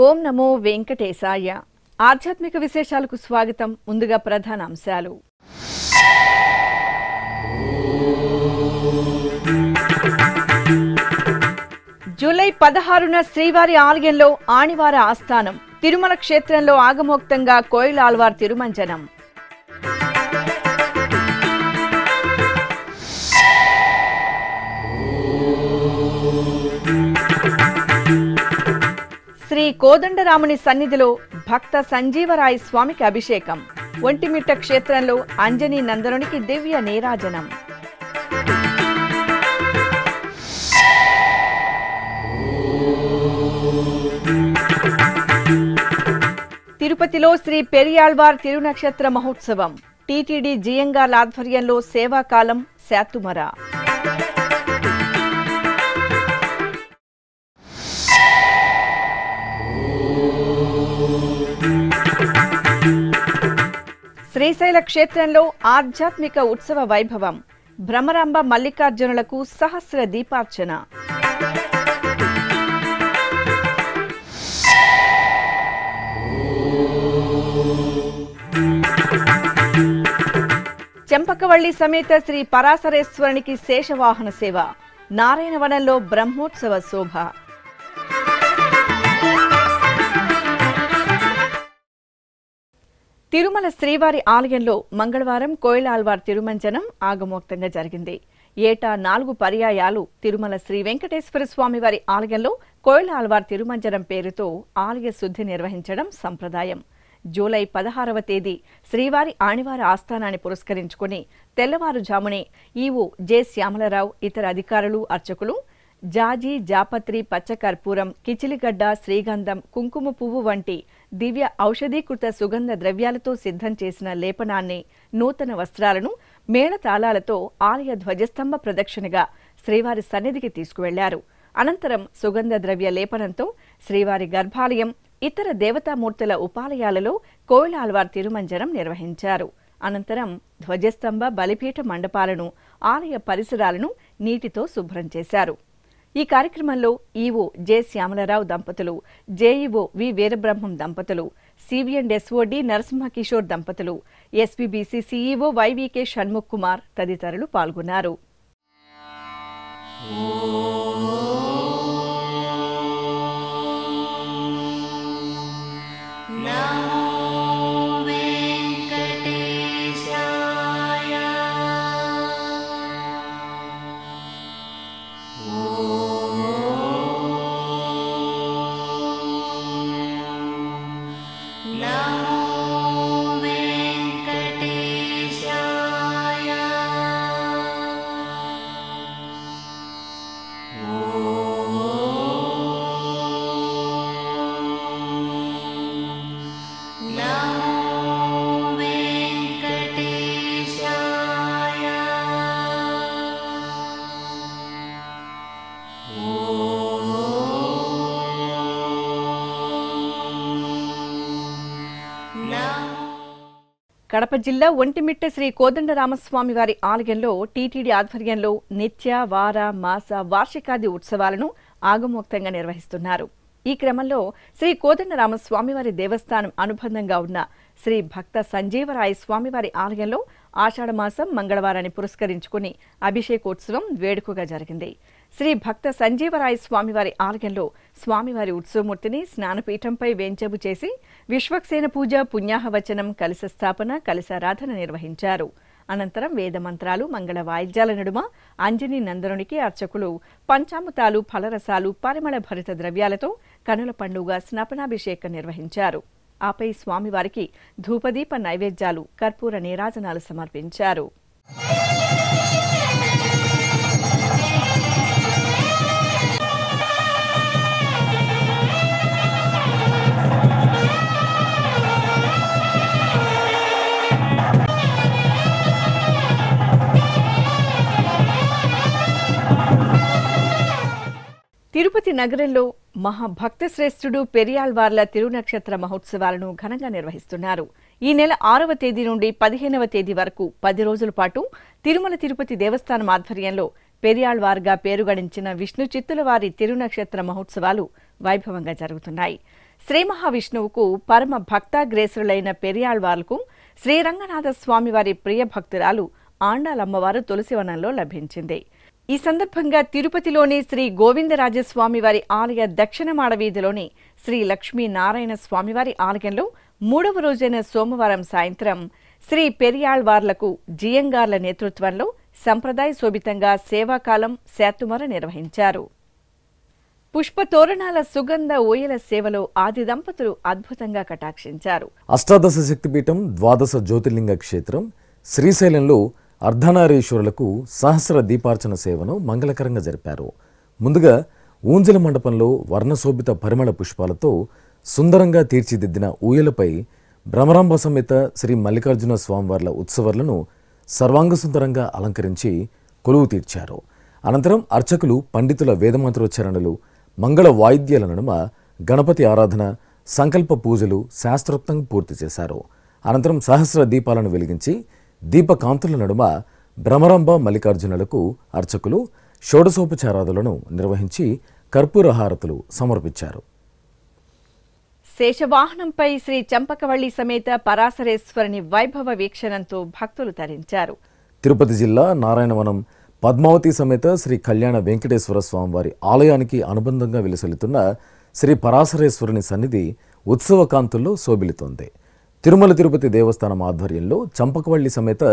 ఓం నమో వెంకటేశాయ. ఆధ్యాత్మిక విశేషాలకు స్వాగతం. ముందుగా ప్రధాన అంశాలు. జూలై 16న శ్రీవారి ఆలయంలో ఆణివార ఆస్థానం. తిరుమల క్షేత్రంలో ఆగమోక్తంగా కోయిల ఆళ్వార్ తిరుమంజనం. శ్రీ కోదండరాముని సన్నిధిలో భక్త సంజీవరాయ స్వామికి అభిషేకం. ఒంటిమిట్ట క్షేత్రంలో అంజనీ నందనునికి దివ్య నీరాజనం. తిరుపతిలో శ్రీ పెరియాళ్వార్ తిరునక్షత్ర మహోత్సవం. టీటీడీ జియంగార్ల ఆధ్వర్యంలో సేవాకాలం శాతుమర. శ్రీశైల క్షేత్రంలో ఆధ్యాత్మిక ఉత్సవ వైభవం. భ్రమరాంబ మల్లికార్జునులకు సహస్ర దీపార్చన. చెంపకవళ్లి సమేత శ్రీ పరాశరేశ్వరునికి శేషవాహన సేవ. నారాయణవనంలో బ్రహ్మోత్సవ శోభ. తిరుమల శ్రీవారి ఆలయంలో మంగళవారం కోయిల ఆళ్వార్ తిరుమంజనం ఆగమోక్తంగా జరిగింది. ఏటా 4 పర్యాయాలు తిరుమల శ్రీ వెంకటేశ్వర స్వామి వారి ఆలయంలో కోయిల ఆళ్వార్ తిరుమంజనం పేరుతో ఆలయ శుద్ధి నిర్వహించడం సంప్రదాయం. జూలై 16వ తేదీ శ్రీవారి ఆణివార ఆస్థానాన్ని పురస్కరించుకుని తెల్లవారుజామునే ఈవో జె శ్యామలరావు, ఇతర అధికారులు, అర్చకులు జాజి, జాపత్రి, పచ్చకర్పూరం, కిచిలిగడ్డ, శ్రీగంధం, కుంకుమ పువ్వు వంటి దివ్య ఔషధీకృత సుగంధ ద్రవ్యాలతో సిద్ధం చేసిన లేపనాన్ని, నూతన వస్త్రాలను మేళతాళాలతో ఆలయ ధ్వజస్తంభ ప్రదక్షిణగా శ్రీవారి సన్నిధికి తీసుకువెళ్లారు. అనంతరం సుగంధ ద్రవ్య లేపనంతో శ్రీవారి గర్భాలయం, ఇతర దేవతామూర్తుల ఉపాలయాలలో కోయిల ఆళ్వార్ తిరుమంజనం నిర్వహించారు. అనంతరం ధ్వజస్తంభ, బలిపీఠ మండపాలను, ఆలయ పరిసరాలను నీటితో శుభ్రం చేశారు. ఈ కార్యక్రమంలో ఈవో జె శ్యామలరావు దంపతులు, జేఈఓ వి వీరబ్రహ్మం దంపతులు, సిబిఎండ్ఎస్ఓడి నరసింహకిషోర్ దంపతులు, ఎస్పీబీసీ సీఈఓ వైవీకే షణ్ముఖ్ కుమార్ తదితరులు పాల్గొన్నారు. కడప జిల్లా ఒంటిమిట్ట శ్రీ కోదండరామస్వామి వారి ఆలయంలో టీటీడీ ఆధ్వర్యంలో నిత్య, వార, మాస, వార్షికాది ఉత్సవాలను ఆగమోక్తంగా నిర్వహిస్తున్నారు. ఈ క్రమంలో శ్రీ కోదండరామస్వామివారి దేవస్థానం అనుబంధంగా ఉన్న శ్రీ భక్త సంజీవరాయ స్వామివారి ఆలయంలో ఆషాఢమాసం మంగళవారాన్ని పురస్కరించుకుని అభిషేకోత్సవం వేడుకగా జరిగింది. శ్రీ భక్త సంజీవరాయ స్వామివారి ఆలయంలో స్వామివారి ఉత్సవమూర్తిని స్నానపీఠంపై వేంచేపు చేసి విశ్వక్సేన పూజ, పుణ్యాహవచనం, కలశ స్థాపన, కలశారాధన నిర్వహించారు. అనంతరం వేదమంత్రాలు, మంగళ వాయిద్యాల నడుమ అంజనీ నందనునికి అర్చకులు పంచామృతాలు, ఫలరసాలు, పరిమళ భరిత ద్రవ్యాలతో కనుల పండుగ స్నాపనాభిషేకం నిర్వహించారు. ఆపై స్వామివారికి ధూపదీప నైవేద్యాలు, కర్పూర నీరాజనాలు సమర్పించారు. తిరుపతి నగరంలో మహాభక్త శ్రేష్ఠుడు పెరియాళ్వార్ల తిరునక్షత్ర మహోత్సవాలను ఘనంగా నిర్వహిస్తున్నారు. ఈ నెల 6వ తేదీ నుండి 15వ తేదీ వరకు 10 రోజుల పాటు తిరుమల తిరుపతి దేవస్థానం ఆధ్వర్యంలో పెరియాళ్వార్గా పేరుగడించిన విష్ణు చిత్తుల వారి తిరునక్షత్ర మహోత్సవాలు వైభవంగా జరుగుతున్నాయి. శ్రీ మహావిష్ణువుకు పరమ భక్తాగ్రేసురులైన పెరియాళ్వార్లకు శ్రీరంగనాథ స్వామివారి ప్రియ భక్తురాలు ఆండాలమ్మవారు తులసివనంలో లభించింది. ఈ సందర్భంగా తిరుపతిలోని శ్రీ గోవిందరాజస్వామి వారి ఆలయ దక్షిణ మాడవీధిలోని శ్రీ లక్ష్మీనారాయణ స్వామివారి ఆలయంలో 3వ రోజైన సోమవారం సాయంత్రం శ్రీ పెరియాళ్వార్లకు జియంగార్ల నేతృత్వంలో సంప్రదాయ శోభితంగా సేవాకాలం శాతుమర నిర్వహించారు. పుష్పతోరణాల సుగంధ ఊయల సేవలో ఆది దంపతులు అద్భుతంగా కటాక్షించారు. అష్టాదశ శక్తిపీఠం ద్వాదశ జ్యోతిర్లింగ క్షేత్రం శ్రీశైలంలో అర్ధనారీశ్వరులకు సహస్ర దీపార్చన సేవను మంగళకరంగా జరిపారు. ముందుగా ఊంజల మండపంలో వర్ణశోభిత పరిమళ పుష్పాలతో సుందరంగా తీర్చిదిద్దిన ఊయలపై భ్రమరాంబ సమేత శ్రీ మల్లికార్జున స్వామివార్ల ఉత్సవాలను సర్వాంగసుందరంగా అలంకరించి కొలువు తీర్చారు. అనంతరం అర్చకులు పండితుల వేదమంత్రోచ్చారణలు, మంగళ వాయిద్యాల నడుమ గణపతి ఆరాధన, సంకల్ప పూజలు శాస్త్రోక్తంగా పూర్తి చేశారు. అనంతరం సహస్ర దీపాలను వెలిగించి దీపకాంతుల నడుమ భ్రమరాంబ మల్లికార్జునులకు అర్చకులు షోడశోపచారాదులను నిర్వహించి కర్పూర హారతులు సమర్పించారు. శేషవాహనంపై శ్రీ చంపకవల్లి సమేత పరాశరేశ్వరుని వైభవ వీక్షణంతో భక్తులు తరించారు. తిరుపతి జిల్లా నారాయణవనం పద్మావతి సమేత శ్రీ కళ్యాణ వెంకటేశ్వర స్వామివారి ఆలయానికి అనుబంధంగా విలసిల్లుతున్న శ్రీ పరాశరేశ్వరుని సన్నిధి ఉత్సవ కాంతుల్లో శోభిల్లుతోంది. తిరుమల తిరుపతి దేవస్థానం ఆధ్వర్యంలో చంపకవల్లి సమేత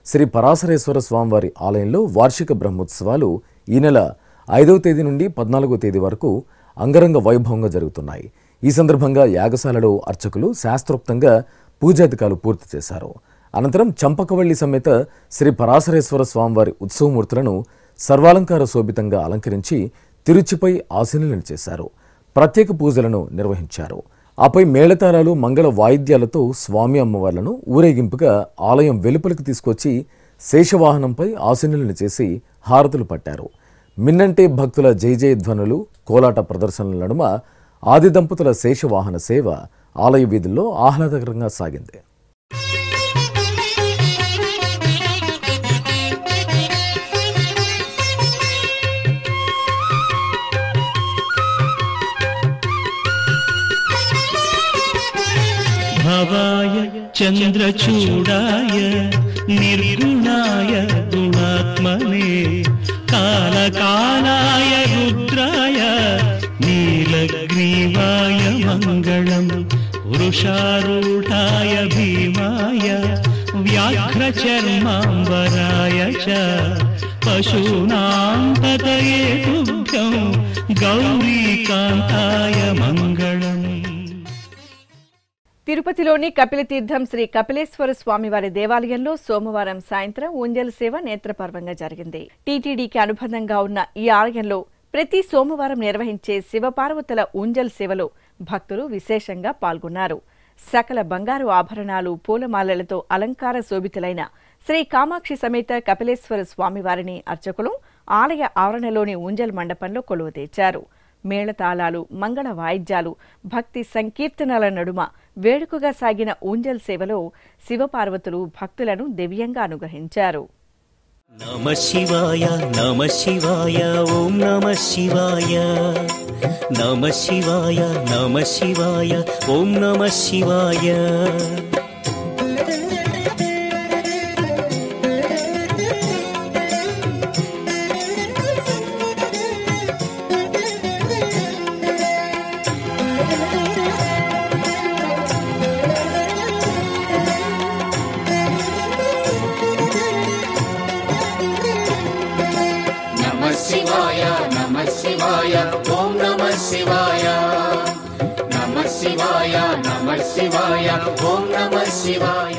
శ్రీ పరాశరేశ్వర స్వామివారి ఆలయంలో వార్షిక బ్రహ్మోత్సవాలు ఈ నెల 5వ తేదీ నుండి 14వ తేదీ వరకు అంగరంగ వైభవంగా జరుగుతున్నాయి. ఈ సందర్భంగా యాగశాలలో అర్చకులు శాస్త్రోక్తంగా పూజాధికాలు పూర్తి చేశారు. అనంతరం చంపకవల్లి సమేత శ్రీ పరాశరేశ్వర స్వామివారి ఉత్సవమూర్తులను సర్వాలంకార శోభితంగా అలంకరించి తిరుచిపై ఆసీనులను చేశారు. ప్రత్యేక పూజలను నిర్వహించారు. ఆపై మేళతాళాలు, మంగళ వాయిద్యాలతో స్వామి అమ్మవార్లను ఊరేగింపుగా ఆలయం వెలుపలికి తీసుకొచ్చి శేషవాహనంపై ఆసీనులను చేసి హారతులు పట్టారు. మిన్నంటే భక్తుల జయజయధ్వనులు, కోలాట ప్రదర్శనల నడుమ ఆది దంపతుల శేషవాహన సేవ ఆలయ వీధుల్లో ఆహ్లాదకరంగా సాగింది. భవాయ చంద్రచూడాయ నిర్గుణాయ గుణాత్మనే కాలకాలాయ రుద్రాయ నీలగ్రీవాయ మంగళం వృషారూఢాయ భీమాయ వ్యాఘ్రచర్మాంబరాయ చ పశూనాం పతయే తుభ్యం గౌరీకాంతాయ మంగళం. తిరుపతిలోని కపిలతీర్థం శ్రీ కపిలేశ్వర స్వామివారి దేవాలయంలో సోమవారం సాయంత్రం ఊంజల్ సేవ నేత్రపర్వంగా జరిగింది. టీటీడీకి అనుబంధంగా ఉన్న ఈ ఆలయంలో ప్రతి సోమవారం నిర్వహించే శివపార్వతుల ఊంజల్ సేవలో భక్తులు విశేషంగా పాల్గొన్నారు. సకల బంగారు ఆభరణాలు, పూలమాలలతో అలంకార శోభితులైన శ్రీ కామాక్షి సమేత కపిలేశ్వర స్వామివారిని అర్చకులు ఆలయ ఆవరణలోని ఊంజల్ మండపంలో కొలువు తీర్చారు. మేళతాళాలు, మంగళ వాయిద్యాలు, భక్తి సంకీర్తనల నడుమ వేడుకగా సాగిన ఊంజల్ సేవలో శివపార్వతులు భక్తులను దివ్యంగా అనుగ్రహించారు. నమ శివాయ నమ శివాయ ఓం నమ శివాయ నమ శివాయ నమ శివాయ ఓం నమ శివాయ. శివాయ నమ శివాయ ఓం నమ శివాయ నమ శివాయ నమ శివాయ ఓం నమ శివాయ.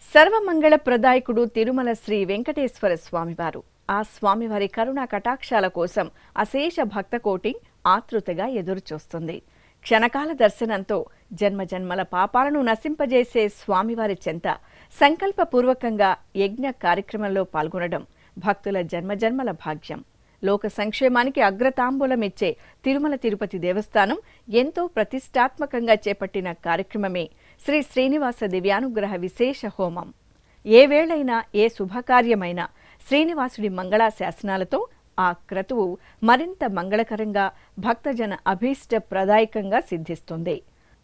సర్వమంగళ ప్రదాయకుడు తిరుమల శ్రీ వెంకటేశ్వర స్వామివారు. ఆ స్వామివారి కరుణా కటాక్షాల కోసం అశేష భక్తకోటి ఆతృతగా ఎదురుచూస్తుంది. క్షణకాల దర్శనంతో జన్మజన్మల పాపాలను నశింపజేసే స్వామివారి చెంత సంకల్పపూర్వకంగా యజ్ఞ కార్యక్రమంలో పాల్గొనడం భక్తుల జన్మజన్మల భాగ్యం. లోక సంక్షేమానికి అగ్రతాంబూలం ఇచ్చే తిరుమల తిరుపతి దేవస్థానం ఎంతో ప్రతిష్టాత్మకంగా చేపట్టిన కార్యక్రమమే శ్రీ శ్రీనివాస దివ్యానుగ్రహ విశేష హోమం. ఏ వేళైనా ఏ శుభకార్యమైనా శ్రీనివాసుడి మంగళా శాసనాలతో ఆ క్రతువు మరింత మంగళకరంగా భక్తజన అభీష్ట ప్రదాయకంగా సిద్ధిస్తుంది.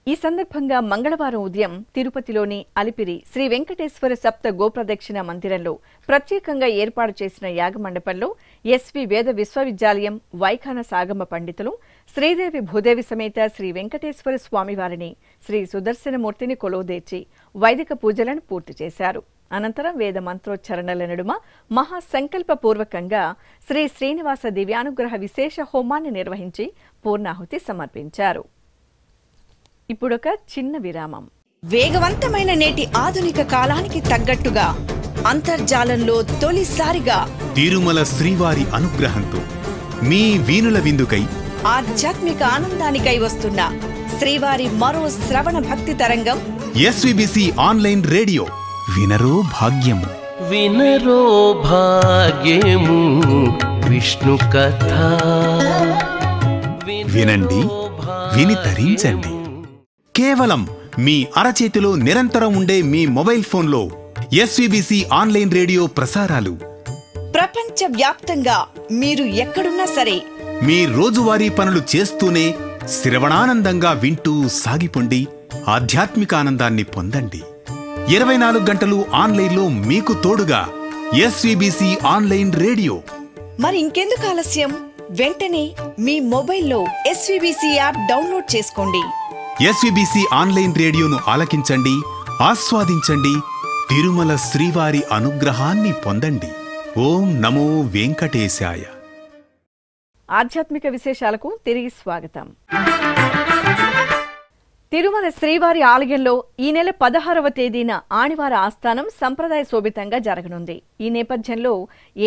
ఈ సందర్భంగా మంగళవారం ఉదయం తిరుపతిలోని అలిపిరి శ్రీ వెంకటేశ్వర సప్త గోప్రదక్షిణ మందిరంలో ప్రత్యేకంగా ఏర్పాటు చేసిన యాగమండపంలో ఎస్వి వేద విశ్వవిద్యాలయం వైఖాన సాగమ పండితులు శ్రీదేవి భూదేవి సమేత శ్రీ వెంకటేశ్వర స్వామివారిని శ్రీ సుదర్శనమూర్తిని కొలువుదీర్చి వైదిక పూజలను పూర్తి చేశారు. అనంతరం వేద మంత్రోచ్చరణల నడుమ మహాసంకల్పపూర్వకంగా శ్రీ శ్రీనివాస దివ్యానుగ్రహ విశేష హోమాన్ని నిర్వహించి పూర్ణాహుతి సమర్పించారు. ఇప్పుడొక చిన్న విరామం. వేగవంతమైన నేటి ఆధునిక కాలానికి తగ్గట్టుగా అంతర్జాలంలో తొలిసారిగా తిరుమల శ్రీవారి అనుగ్రహంతో మీ వీణుల విందుకై ఆధ్యాత్మిక ఆనందానికై వస్తున్న శ్రీవారి మరో శ్రవణ భక్తి తరంగం ఎస్విబిసి ఆన్లైన్ రేడియో వినరో భాగ్యము. వినరో భాగ్యము విష్ణు కథ. వినండి, విని తరించండి. కేవలం మీ అరచేతిలో నిరంతరం ఉండే మీ మొబైల్ ఫోన్లో ఎస్విబిసి ఆన్లైన్ రేడియో ప్రసారాలు ప్రపంచ వ్యాప్తంగా మీరు ఎక్కడున్నా సరే మీ రోజువారీ పనులు చేస్తూనే శ్రవణానందంగా వింటూ సాగిపోండి, ఆధ్యాత్మిక ఆనందాన్ని పొందండి. 24 గంటలు ఆన్లైన్లో మీకు తోడుగా ఎస్విబిసి ఆన్లైన్ రేడియో. మరి ఇంకెందుకు ఆలస్యం? వెంటనే మీ మొబైల్లో ఎస్విబిసి యాప్ డౌన్లోడ్ చేసుకోండి. ఎస్విబిసి ఆన్లైన్ రేడియోను ఆలకించండి, ఆస్వాదించండి, తిరుమల శ్రీవారి అనుగ్రహాన్ని పొందండి. ఓం నమో వెంకటేశాయ. ఆధ్యాత్మిక విశేషాలకు తిరిగి స్వాగతం. తిరుమల శ్రీవారి ఆలయంలో ఈ నెల 16వ తేదీన ఆణివార ఆస్థానం సంప్రదాయ శోభితంగా జరగనుంది. ఈ నేపథ్యంలో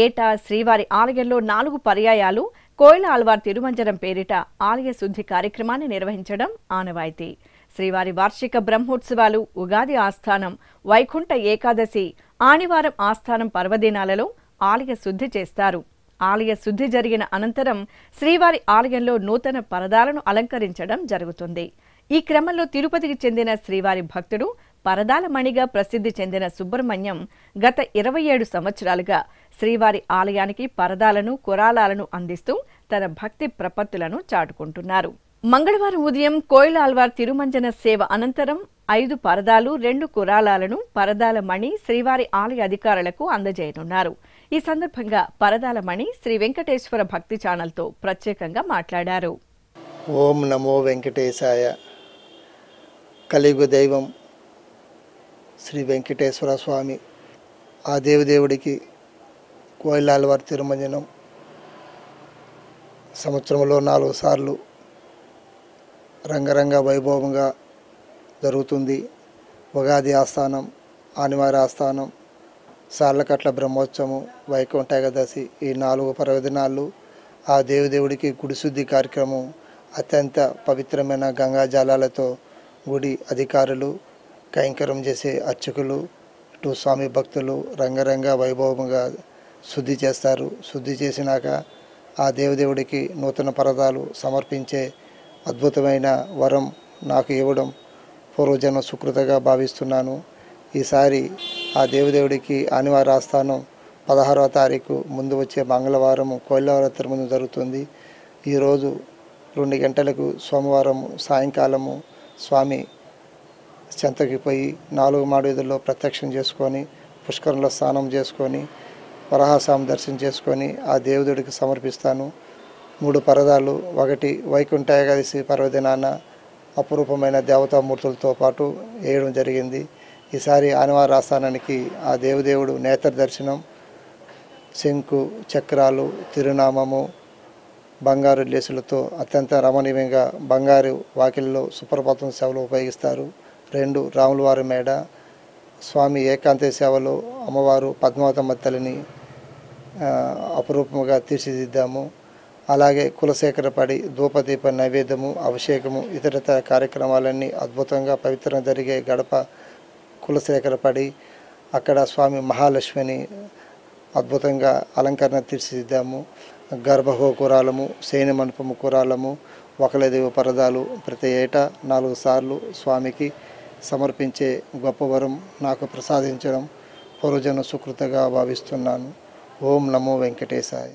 ఏటా శ్రీవారి ఆలయంలో 4 పర్యాయాలు కోయిల ఆళ్వార్ తిరుమంజనం పేరిట ఆలయ శుద్ధి కార్యక్రమాన్ని నిర్వహించడం ఆనవాయితీ. శ్రీవారి వార్షిక బ్రహ్మోత్సవాలు, ఉగాది ఆస్థానం, వైకుంఠ ఏకాదశి, ఆణివారం ఆస్థానం పర్వదినాలలో ఆలయ శుద్ధి చేస్తారు. ఆలయ శుద్ధి జరిగిన అనంతరం శ్రీవారి ఆలయంలో నూతన పరదాలను అలంకరించడం జరుగుతుంది. ఈ క్రమంలో తిరుపతికి చెందిన శ్రీవారి భక్తుడు పరదాల మణిగా ప్రసిద్ధి చెందిన సుబ్రహ్మణ్యం గత 27 సంవత్సరాలుగా శ్రీవారి ఆలయానికి పరదాలను, కురాలాలను అందిస్తూ తన భక్తి ప్రపత్తులను చాటుకుంటున్నారు. మంగళవారం ఉదయం కోయిల ఆళ్వార్ తిరుమంజన సేవ అనంతరం 5 పరదాలు, 2 కురాలాలను పరదాల మణి శ్రీవారి ఆలయ అధికారులకు అందజేయనున్నారు. ఈ సందర్భంగా పరదాల మణి శ్రీ వెంకటేశ్వర భక్తి ఛానల్తో ప్రత్యేకంగా మాట్లాడారు. ఓం నమో వెంకటేశాయ. కలియుగ దైవం శ్రీ వెంకటేశ్వర స్వామి, ఆ దేవుడికి కోయిల ఆళ్వార్ తిరుమంజనం సంవత్సరంలో 4 సార్లు రంగరంగ వైభవంగా జరుగుతుంది. ఉగాది ఆస్థానం, ఆనివార ఆస్థానం, సార్లకట్ల బ్రహ్మోత్సవం, వైకుంఠ ఏకాదశి, ఈ 4 పర్వదినాలు ఆ దేవుడికి గుడిశుద్ధి కార్యక్రమం అత్యంత పవిత్రమైన గంగా జలాలతో గుడి అధికారులు, కైంకర్యం చేసే అర్చకులు, ఇటు స్వామి భక్తులు రంగరంగ వైభవంగా శుద్ధి చేస్తారు. శుద్ధి చేసినాక ఆ దేవుడికి నూతన పరదాలు సమర్పించే అద్భుతమైన వరం నాకు ఇవ్వడం పూర్వజన్మ సుకృతగా భావిస్తున్నాను. ఈసారి ఆ దేవుడికి ఆనివార ఆస్థానం 16వ తారీఖు ముందు వచ్చే మంగళవారం కోయిల తిరుమంజనం జరుగుతుంది. ఈరోజు 2 గంటలకు సోమవారం సాయంకాలము స్వామి చెంతకి పోయి 4 మాడువీధుల్లో ప్రత్యక్షం చేసుకొని పుష్కరంలో స్నానం చేసుకొని వరాహస్వామి దర్శనం చేసుకొని ఆ దేవుడికి సమర్పిస్తాను. 3 పరదాలు, ఒకటి వైకుంఠ ఏకాదశి పర్వదినాన అపురూపమైన దేవతామూర్తులతో పాటు వేయడం జరిగింది. ఈసారి ఆనివార ఆస్థానానికి ఆ దేవుడు నేత్ర దర్శనం, శంకు చక్రాలు, తిరునామము, బంగారు లేసులతో అత్యంత రమణీయంగా బంగారు వాకిల్లో సుప్రభాతం సేవలు ఉపయోగిస్తారు. 2 రాములవారి మేడ, స్వామి ఏకాంత సేవలో అమ్మవారు పద్మావతమ్మ తల్లిని అపురూపంగా తీర్చిదిద్దాము. అలాగే కులశేఖరపడి ధూపదీప నైవేద్యము, అభిషేకము, ఇతరతర కార్యక్రమాలన్నీ అద్భుతంగా పవిత్రంగా జరిగే గడప కులశేఖరపడి అక్కడ స్వామి మహాలక్ష్మిని అద్భుతంగా అలంకరణ తీర్చిదిద్దాము. గర్భహో కురాలము, శయన మండపము కురాలము, వకలదేవ పరదాలు ప్రతి ఏటా 4 సార్లు స్వామికి సమర్పించే గొప్ప వరం నాకు ప్రసాదించడం పూర్వజన్మ సుకృతగా భావిస్తున్నాను. ఓం నమో వెంకటేశాయ.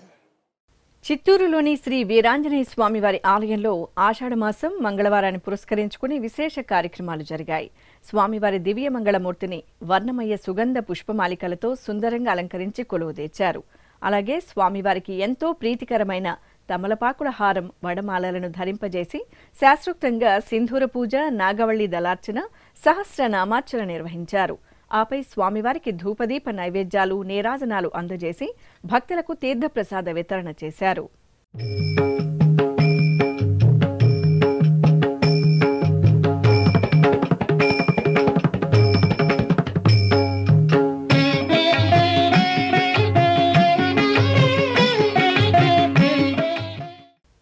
చిత్తూరులోని శ్రీ వీరాంజనేయ స్వామి వారి ఆలయంలో ఆషాఢమాసం మంగళవారాన్ని పురస్కరించుకుని విశేష కార్యక్రమాలు జరిగాయి. స్వామివారి దివ్య మంగళమూర్తిని వర్ణమయ్య సుగంధ పుష్పమాలికలతో సుందరంగా అలంకరించి కొలువు తెచ్చారు. అలాగే స్వామివారికి ఎంతో ప్రీతికరమైన తమలపాకుల హారం, వడమాలలను ధరింపజేసి శాస్త్రోక్తంగా సింధూర పూజ, నాగవల్లి దళార్చన, సహస్రనామార్చన నిర్వహించారు. ఆపై స్వామివారికి ధూపదీప నైవేద్యాలు, నీరాజనాలు అందజేసి భక్తులకు తీర్థప్రసాద వితరణ చేశారు.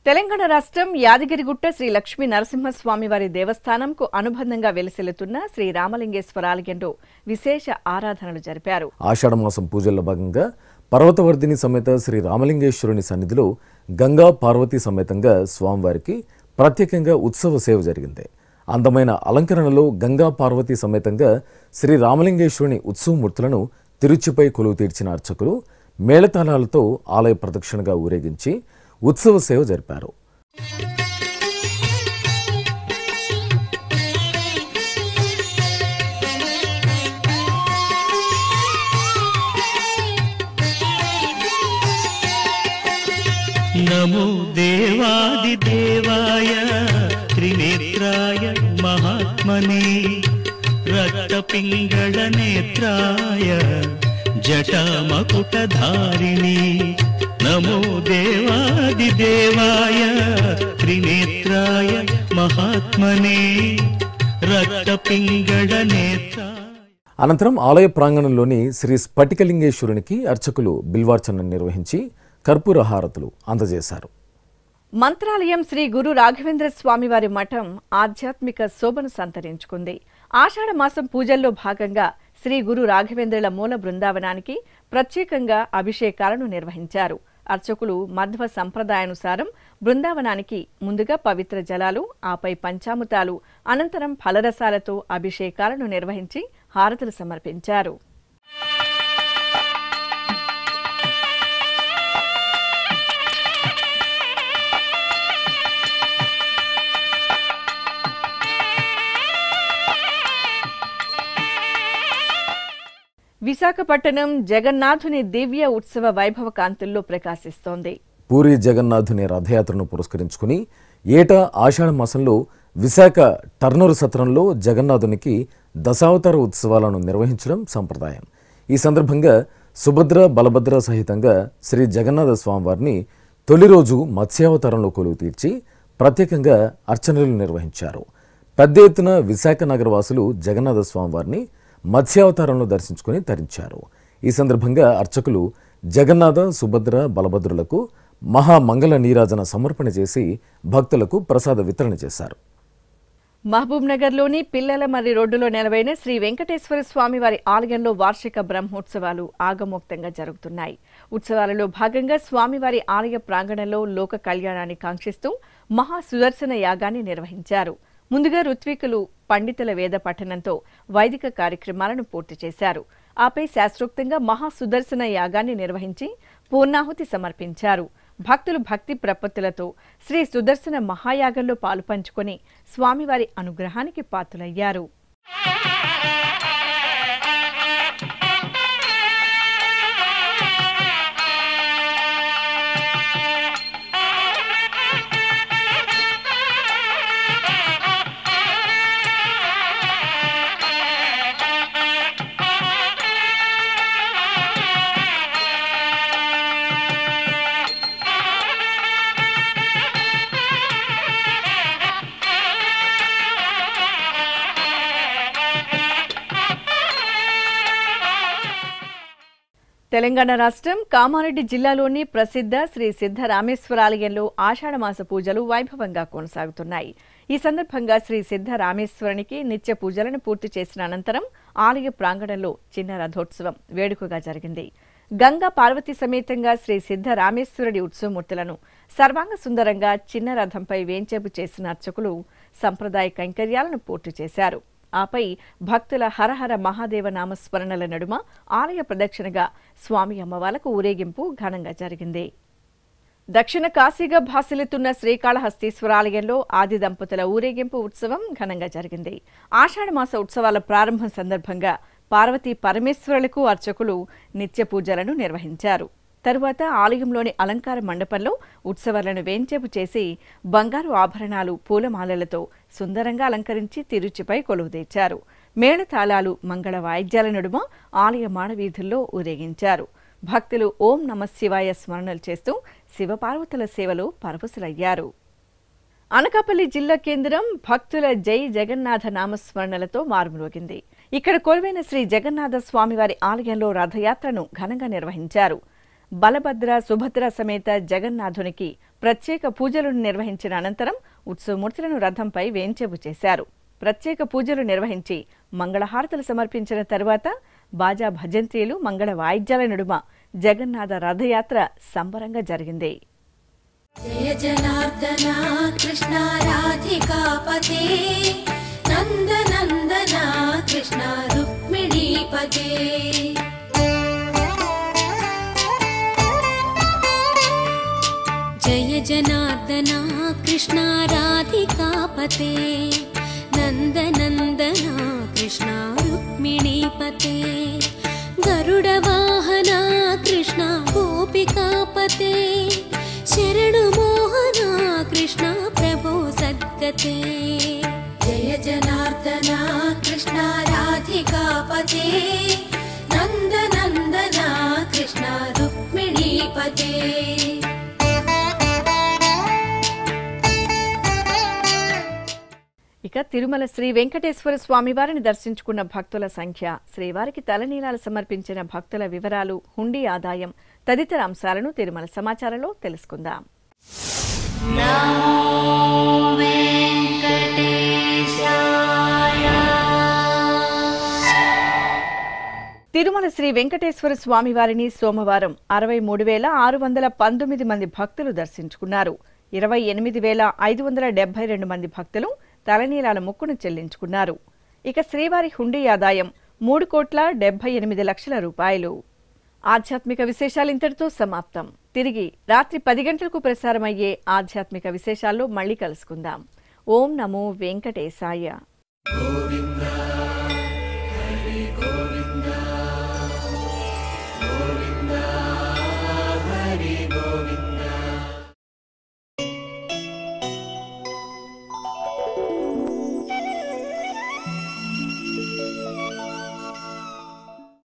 తెలంగాణ రాష్ట్రం యాదగిరిగుట్ట శ్రీ లక్ష్మీ నరసింహస్వామి వారి దేవస్థానంకు అనుబంధంగా వెలిసిల్లుతున్న శ్రీ రామలింగేశ్వర ఆలయంలో విశేష ఆరాధనలు జరిపారు. ఆషాఢమాసం పూజల్లో భాగంగా పర్వతవర్ధిని సమేత శ్రీ రామలింగేశ్వరుని సన్నిధిలో గంగా పార్వతీ సమేతంగా స్వామివారికి ప్రత్యేకంగా ఉత్సవ సేవ జరిగింది. అందమైన అలంకరణలో గంగా పార్వతీ సమేతంగా శ్రీ రామలింగేశ్వరుని ఉత్సవమూర్తులను తిరుచిపై కొలువు తీర్చిన అర్చకులు మేళతాళాలతో ఆలయ ప్రదక్షిణగా ఊరేగించి ఉత్సవ సేవ జరిపారు. నమో దేవాదిదేవాయ త్రినేత్రాయ మహాత్మనే రక్తపింగళ నేత్రాయ జటామకుటధారిణి. నమో దేవాదిదేవాయ త్రినేత్రాయ మహాత్మనే రక్తపింగళ నేత్రాయ. అనంతరం ఆలయ ప్రాంగణంలోని శ్రీ స్ఫటికలింగేశ్వరునికి అర్చకులు బిల్వార్చన నిర్వహించి కర్పూర హారతులు అందజేశారు. మంత్రాలయం శ్రీ గురు రాఘవేంద్ర స్వామి వారి మఠం ఆధ్యాత్మిక శోభను సంతరించుకుంది. ఆషాఢ మాసం పూజల్లో భాగంగా శ్రీ గురు రాఘవేంద్రుల మూల బృందావనానికి ప్రత్యేకంగా అభిషేకాలను నిర్వహించారు. అర్చకులు మధ్వ సంప్రదాయానుసారం బృందావనానికి ముందుగా పవిత్ర జలాలు, ఆపై పంచామృతాలు, అనంతరం ఫలరసాలతో అభిషేకాలను నిర్వహించి హారతులు సమర్పించారు. విశాఖపట్నం జగన్నాథుని దివ్య ఉత్సవ వైభవ కాంతుల్లో ప్రకాశిస్తోంది. పూరి జగన్నాథుని రథయాత్రను పురస్కరించుకుని ఏటా ఆషాఢ మాసంలో విశాఖ టర్నరు సత్రంలో జగన్నాథునికి దశావతార ఉత్సవాలను నిర్వహించడం సంప్రదాయం. ఈ సందర్భంగా సుభద్ర, బలభద్ర సహితంగా శ్రీ జగన్నాథ స్వామివారిని తొలి రోజు మత్స్యావతారంలో కొలువు తీర్చి ప్రత్యేకంగా అర్చనలు నిర్వహించారు. పెద్ద ఎత్తున విశాఖ నగరవాసులు జగన్నాథ స్వామివారిని మత్స్యావతారంలో దర్శించుకుని తరించారు. ఈ సందర్భంగా అర్చకులు జగన్నాథ, సుభద్ర, బలభద్రులకు మహామంగళ నీరాజన సమర్పణ చేసి భక్తులకు ప్రసాద వితరణ చేశారు. మహబూబ్ నగర్లోని పిల్లల మర్రి రోడ్డులో నెలవైన శ్రీ వెంకటేశ్వర స్వామి వారి ఆలయంలో వార్షిక బ్రహ్మోత్సవాలు ఆగమోక్తంగా జరుగుతున్నాయి. ఉత్సవాలలో భాగంగా స్వామివారి ఆలయ ప్రాంగణంలో లోక కళ్యాణాన్ని కాంక్షిస్తూ మహా సుదర్శన యాగాన్ని నిర్వహించారు. ముందుగా ఋత్వికులు పండితుల వేద పఠనంతో వైదిక కార్యక్రమాలను పూర్తి చేశారు. ఆపై శాస్త్రోక్తంగా మహా సుదర్శన యాగాన్ని నిర్వహించి పూర్ణాహుతి సమర్పించారు. భక్తులు భక్తి ప్రపత్తులతో శ్రీ సుదర్శన మహాయాగంలో పాలుపంచుకొని స్వామివారి అనుగ్రహానికి పాత్రులయ్యారు. తెలంగాణ రాష్ట్రం కామారెడ్డి జిల్లాలోని ప్రసిద్ధ శ్రీ సిద్ధరామేశ్వరాలయంలో ఆషాఢమాస పూజలు వైభవంగా కొనసాగుతున్నాయి. ఈ సందర్భంగా శ్రీ సిద్ధరామేశ్వరునికి నిత్య పూజలను పూర్తి చేసిన అనంతరం ఆలయ ప్రాంగణంలో చిన్న రథోత్సవం వేడుకగా జరిగింది. గంగా పార్వతి సమేతంగా శ్రీ సిద్ధరామేశ్వరుడి ఉత్సవమూర్తులను సర్వాంగ సుందరంగా చిన్న రథంపై వేంచేపు చేసిన అర్చకులు సంప్రదాయ కైంకర్యాలను పూర్తి చేశారు. ఆపై భక్తుల హరహర మహాదేవ నామస్మరణల నడుమ ఆలయ ప్రదక్షిణగా స్వామి అమ్మవార్లకు ఊరేగింపు ఘనంగా జరిగింది. దక్షిణ కాశీగా భాసిల్లుతున్న శ్రీకాళహస్తీశ్వర ఆలయంలో ఆది దంపతుల ఊరేగింపు ఉత్సవం ఘనంగా జరిగింది. ఆషాఢమాస ఉత్సవాల ప్రారంభం సందర్భంగా పార్వతీ పరమేశ్వరులకు అర్చకులు నిత్య పూజలను నిర్వహించారు. తరువాత ఆలయంలోని అలంకార మండపంలో ఉత్సవాలను వేంచేపు చేసి బంగారు ఆభరణాలు, పూలమాలలతో సుందరంగా అలంకరించి తిరుచిపై కొలువుదీర్చారు. మేళతాళాలు, మంగళ వాయిద్యాల నడుమ ఆలయ మాడవీధుల్లో ఊరేగించారు. భక్తులు ఓం నమఃశివాయ స్మరణలు చేస్తూ శివపార్వతుల సేవలో పరవశులయ్యారు. అనకాపల్లి జిల్లా కేంద్రం భక్తుల జై జగన్నాథ నామస్మరణలతో మారుమ్రోగింది. ఇక్కడ కొలువైన శ్రీ జగన్నాథ స్వామివారి ఆలయంలో రథయాత్రను ఘనంగా నిర్వహించారు. బలభద్ర, సుభద్ర సమేత జగన్నాథునికి ప్రత్యేక పూజలను నిర్వహించిన అనంతరం ఉత్సవమూర్తులను రథంపై వేంచేపు చేశారు. ప్రత్యేక పూజలు నిర్వహించి మంగళహారతులు సమర్పించిన తరువాత బాజా భజంత్రీలు, మంగళ వాయిద్యాల నడుమ జగన్నాథ రథయాత్ర సంబరంగా జరిగింది. జయ జనార్దన కృష్ణ రాధికాపతే నందనందన కృష్ణ రుక్మిణీపతే జయ జనార్దన కృష్ణ రాధికాపతే నందనందన కృష్ణ రుక్మిణీపతే గరుడ వాహన కృష్ణ గోపికాపతే శరణు మోహన కృష్ణ ప్రభో సద్గతే జయ జనార్దన కృష్ణ రాధికాపతే నందనందన కృష్ణ రుక్మిణీపతే ఇక తిరుమల శ్రీ వెంకటేశ్వర స్వామివారిని దర్శించుకున్న భక్తుల సంఖ్య, శ్రీవారికి తలనీలాలు సమర్పించిన భక్తుల వివరాలు, హుండీ ఆదాయం తదితర అంశాలను తిరుమల సమాచారంలో తెలుసుకుందాం. తిరుమల శ్రీ వెంకటేశ్వర స్వామివారిని సోమవారం 63,619 మంది భక్తులు దర్శించుకున్నారు. 28,572 మంది భక్తులు తలనీలాల మొక్కును చెల్లించుకున్నారు. ఇక శ్రీవారి హుండీ ఆదాయం 3,78,00,000 రూపాయలు. ఆధ్యాత్మిక విశేషాలు ఇంతటితో సమాప్తం. తిరిగి రాత్రి 10 గంటలకు ప్రసారమయ్యే ఆధ్యాత్మిక విశేషాల్లో మళ్ళీ కలుసుకుందాం. ఓం నమో వెంకటేశాయ.